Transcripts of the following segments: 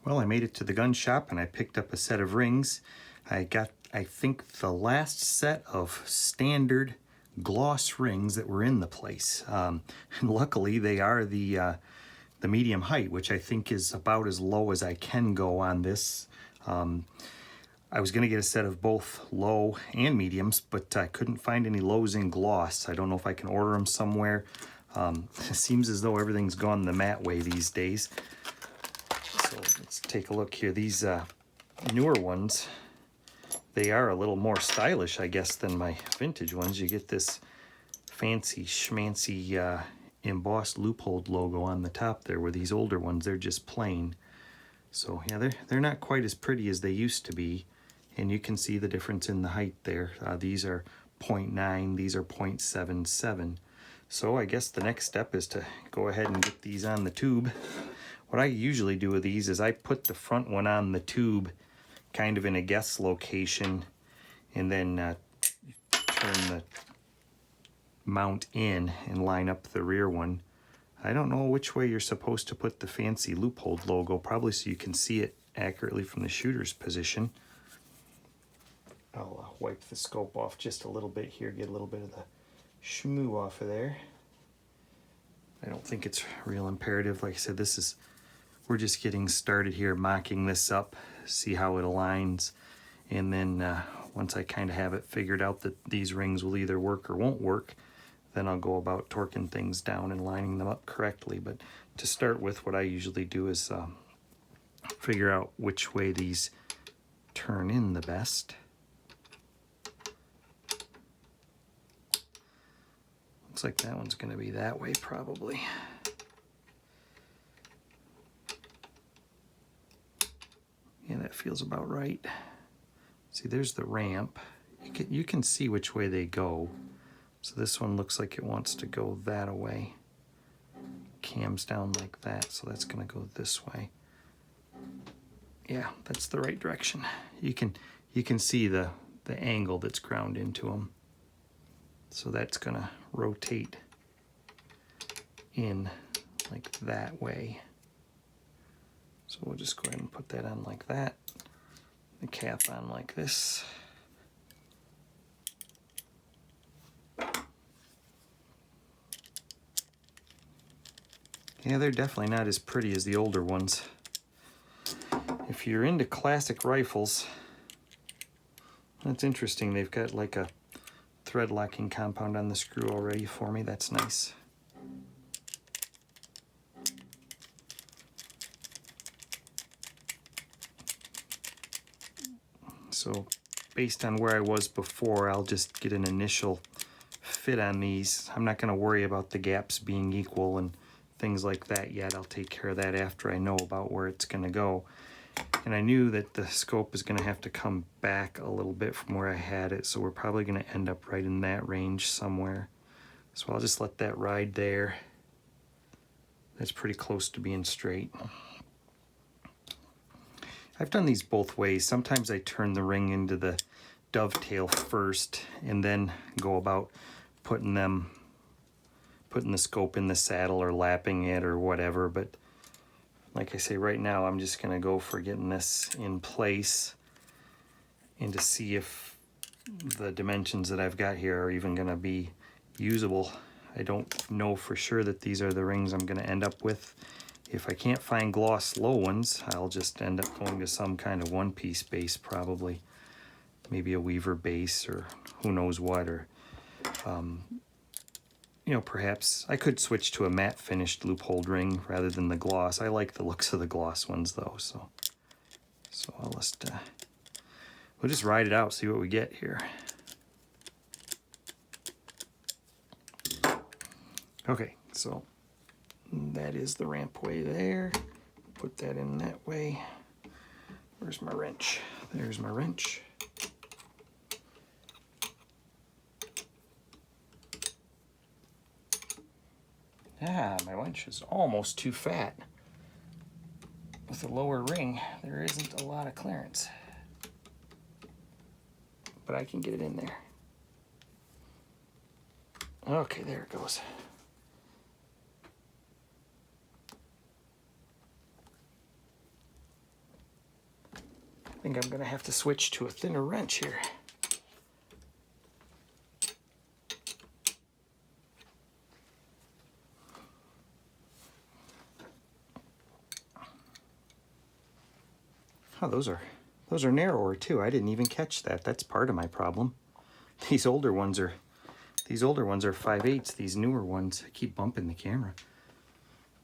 Well, I made it to the gun shop and I picked up a set of rings. I got, I think, the last set of standard gloss rings that were in the place. And luckily, they are the medium height, which I think is about as low as I can go on this. I was going to get a set of both low and mediums, but I couldn't find any lows in gloss. I don't know if I can order them somewhere. It seems as though everything's gone the matte way these days. So let's take a look here. These newer ones, they are a little more stylish, I guess, than my vintage ones. You get this fancy schmancy embossed Leupold logo on the top there, where these older ones, they're just plain. So yeah, they're not quite as pretty as they used to be, and you can see the difference in the height there. These are 0.9, these are 0.77. So I guess the next step is to go ahead and get these on the tube. What I usually do with these is I put the front one on the tube kind of in a guess location, and then turn the mount in and line up the rear one. I don't know which way you're supposed to put the fancy Leupold logo, probably so you can see it accurately from the shooter's position. I'll wipe the scope off just a little bit here, get a little bit of the schmoo off of there. I don't think it's real imperative. Like I said, we're just getting started here, mocking this up, see how it aligns, and then once I kind of have it figured out that these rings will either work or won't work, then I'll go about torquing things down and lining them up correctly. But to start with, what I usually do is figure out which way these turn in the best. Looks like that one's going to be that way probably. Yeah, that feels about right. See, there's the ramp. You can see which way they go. So this one looks like it wants to go that way. Cams down like that, so that's going to go this way. Yeah, that's the right direction. You can see the angle that's ground into them. So that's going to rotate in like that way. So we'll just go ahead and put that on like that. The cap on like this. Yeah, they're definitely not as pretty as the older ones. If you're into classic rifles, that's interesting. They've got like a thread locking compound on the screw already for me. That's nice. So based on where I was before, I'll just get an initial fit on these. I'm not going to worry about the gaps being equal and things like that yet. I'll take care of that after I know about where it's going to go. And I knew that the scope is going to have to come back a little bit from where I had it, so we're probably going to end up right in that range somewhere. So I'll just let that ride there. That's pretty close to being straight. I've done these both ways. Sometimes I turn the ring into the dovetail first and then go about putting the scope in the saddle or lapping it or whatever. But like I say, right now I'm just going to go for getting this in place and to see if the dimensions that I've got here are even going to be usable. I don't know for sure that these are the rings I'm going to end up with. If I can't find gloss low ones, I'll just end up going to some kind of one-piece base probably. Maybe a Weaver base or who knows what, or you know, perhaps I could switch to a matte finished Leupold ring rather than the gloss. I like the looks of the gloss ones though, so I'll just we'll just ride it out, see what we get here. Okay, so that is the ramp way there. Put that in that way. Where's my wrench? There's my wrench. Ah, my wrench is almost too fat. With a lower ring, there isn't a lot of clearance. But I can get it in there. Okay, there it goes. I think I'm gonna have to switch to a thinner wrench here. Oh, those are narrower too. I didn't even catch that. That's part of my problem. These older ones are 5/8. These newer ones, I keep bumping the camera.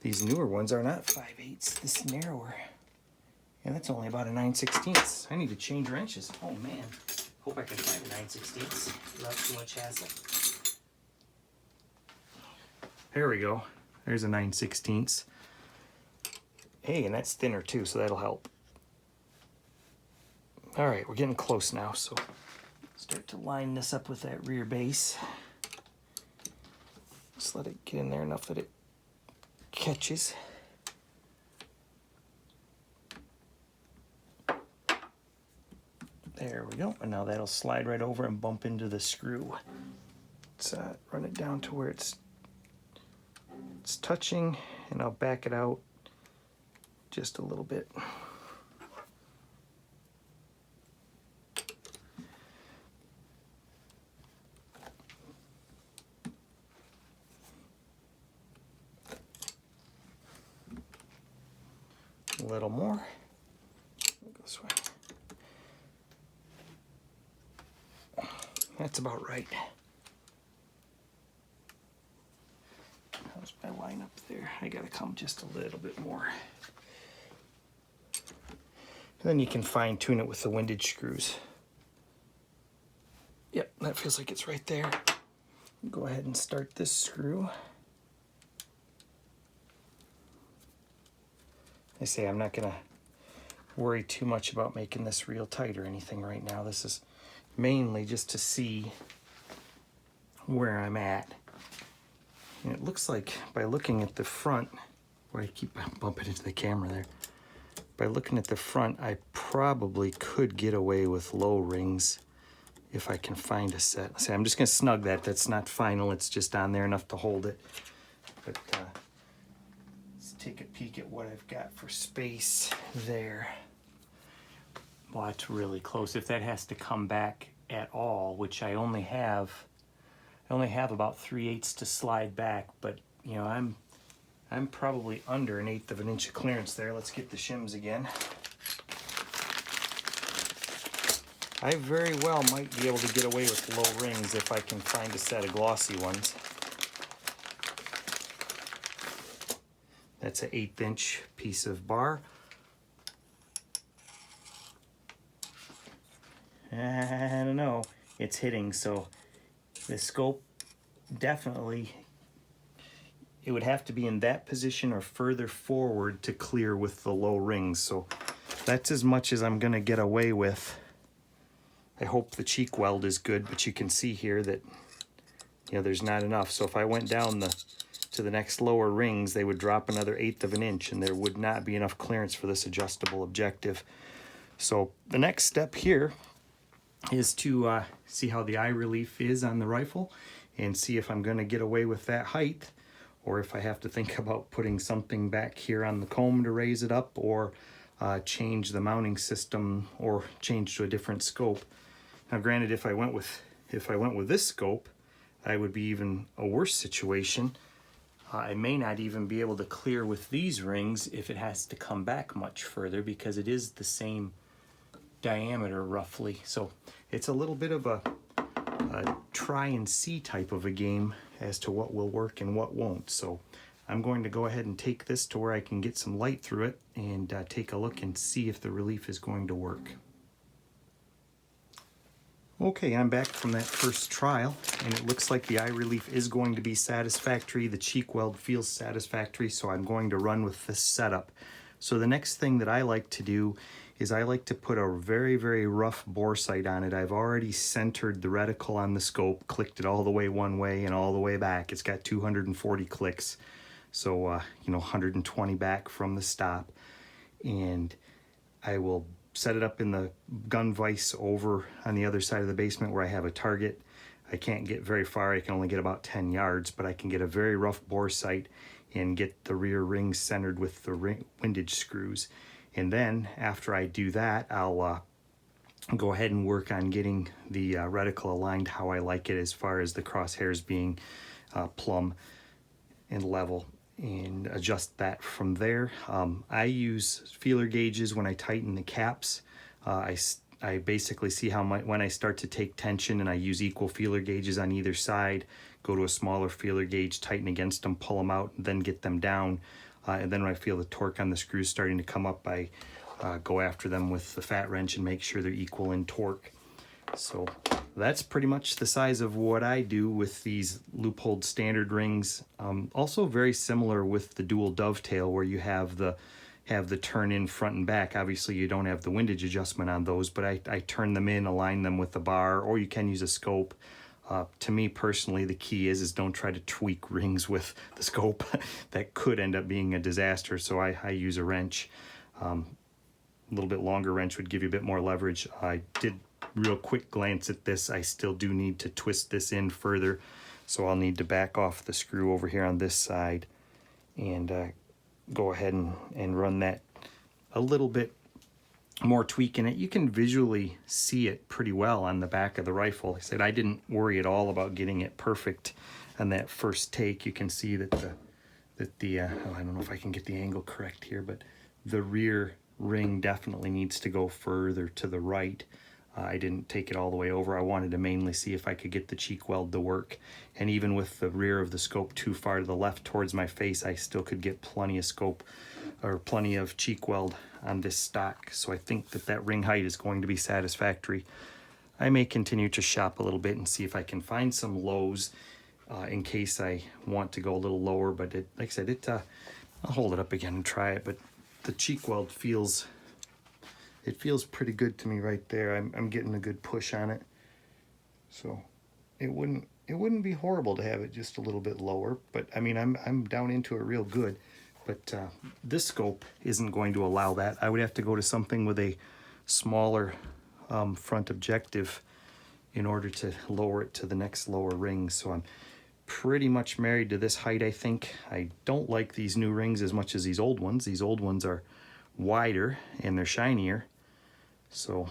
These newer ones are not 5/8. This is narrower. And that's only about a 9/16. I need to change wrenches. Oh man. Hope I can find a 9/16 without too much hassle. There we go. There's a 9/16. Hey, and that's thinner too, so that'll help. All right, we're getting close now, so start to line this up with that rear base. Just let it get in there enough that it catches. There we go, and now that'll slide right over and bump into the screw. Let's run it down to where it's touching, and I'll back it out just a little bit. A little more. Go this way. That's about right. How's my line up there? I gotta come just a little bit more. And then you can fine tune it with the windage screws. Yep, that feels like it's right there. Go ahead and start this screw. I say I'm not gonna worry too much about making this real tight or anything right now. This is mainly just to see where I'm at. And it looks like by looking at the front, where I keep bumping into the camera there, by looking at the front, I probably could get away with low rings if I can find a set. See, I'm just gonna snug that. That's not final, it's just on there enough to hold it. But let's take a peek at what I've got for space there. Well, that's really close. If that has to come back at all, which I only have about 3/8 to slide back, but you know, I'm probably under 1/8 of an inch of clearance there. Let's get the shims again. I very well might be able to get away with low rings if I can find a set of glossy ones. That's an 1/8 inch piece of bar. I don't know, it's hitting, so the scope definitely, it would have to be in that position or further forward to clear with the low rings. So that's as much as I'm gonna get away with. I hope the cheek weld is good, but you can see here that, you know, there's not enough. So if I went down to the next lower rings, they would drop another 1/8 of an inch, and there would not be enough clearance for this adjustable objective. So the next step here is to see how the eye relief is on the rifle and see if I'm going to get away with that height, or if I have to think about putting something back here on the comb to raise it up, or change the mounting system, or change to a different scope. Now granted, if I went with this scope, I would be even a worse situation. I may not even be able to clear with these rings if it has to come back much further, because it is the same diameter roughly. So it's a little bit of a try and see type of a game as to what will work and what won't. So I'm going to go ahead and take this to where I can get some light through it and take a look and see if the relief is going to work. Okay, I'm back from that first trial, and it looks like the eye relief is going to be satisfactory. The cheek weld feels satisfactory, so I'm going to run with this setup. So the next thing that I like to do is I like to put a very, very rough bore sight on it. I've already centered the reticle on the scope, clicked it all the way one way and all the way back. It's got 240 clicks, so 120 back from the stop. And I will set it up in the gun vise over on the other side of the basement where I have a target. I can't get very far, I can only get about 10 yards, but I can get a very rough bore sight and get the rear rings centered with the windage screws. And then after I do that, I'll go ahead and work on getting the reticle aligned how I like it, as far as the crosshairs being plumb and level, and adjust that from there. I use feeler gauges when I tighten the caps. I basically see how when I start to take tension, and I use equal feeler gauges on either side, go to a smaller feeler gauge, tighten against them, pull them out, and then get them down. And then when I feel the torque on the screws starting to come up, I go after them with the fat wrench and make sure they're equal in torque. So that's pretty much the size of what I do with these Leupold standard rings. Also very similar with the dual dovetail, where you have the turn in front and back. Obviously you don't have the windage adjustment on those, but I turn them in, align them with the bar, or you can use a scope. To me personally, the key is don't try to tweak rings with the scope. That could end up being a disaster, so I use a wrench. A little bit longer wrench would give you a bit more leverage. I did real quick glance at this. I still do need to twist this in further, so I'll need to back off the screw over here on this side and go ahead and run that a little bit more, tweaking it. You can visually see it pretty well on the back of the rifle. Like I said, I didn't worry at all about getting it perfect on that first take. You can see that the I don't know if I can get the angle correct here, but the rear ring definitely needs to go further to the right. I didn't take it all the way over. I wanted to mainly see if I could get the cheek weld to work. And even with the rear of the scope too far to the left towards my face, I still could get plenty of scope, or plenty of cheek weld on this stock. So I think that ring height is going to be satisfactory. I may continue to shop a little bit and see if I can find some lows in case I want to go a little lower. But like I said, I'll hold it up again and try it. But the cheek weld feels pretty good to me right there. I'm getting a good push on it, so it wouldn't be horrible to have it just a little bit lower. But I mean, I'm down into it real good. But this scope isn't going to allow that. I would have to go to something with a smaller front objective in order to lower it to the next lower ring. So I'm pretty much married to this height, I think. I don't like these new rings as much as these old ones. These old ones are wider and they're shinier. So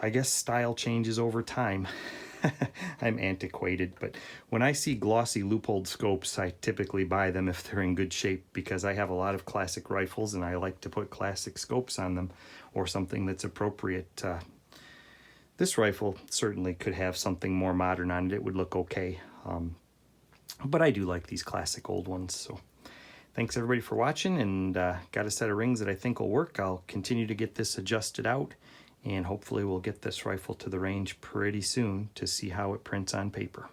I guess style changes over time. I'm antiquated, but when I see glossy Leupold scopes, I typically buy them if they're in good shape, because I have a lot of classic rifles and I like to put classic scopes on them, or something that's appropriate. This rifle certainly could have something more modern on it. It would look okay. But I do like these classic old ones. So thanks everybody for watching, and got a set of rings that I think will work. I'll continue to get this adjusted out, and hopefully we'll get this rifle to the range pretty soon to see how it prints on paper.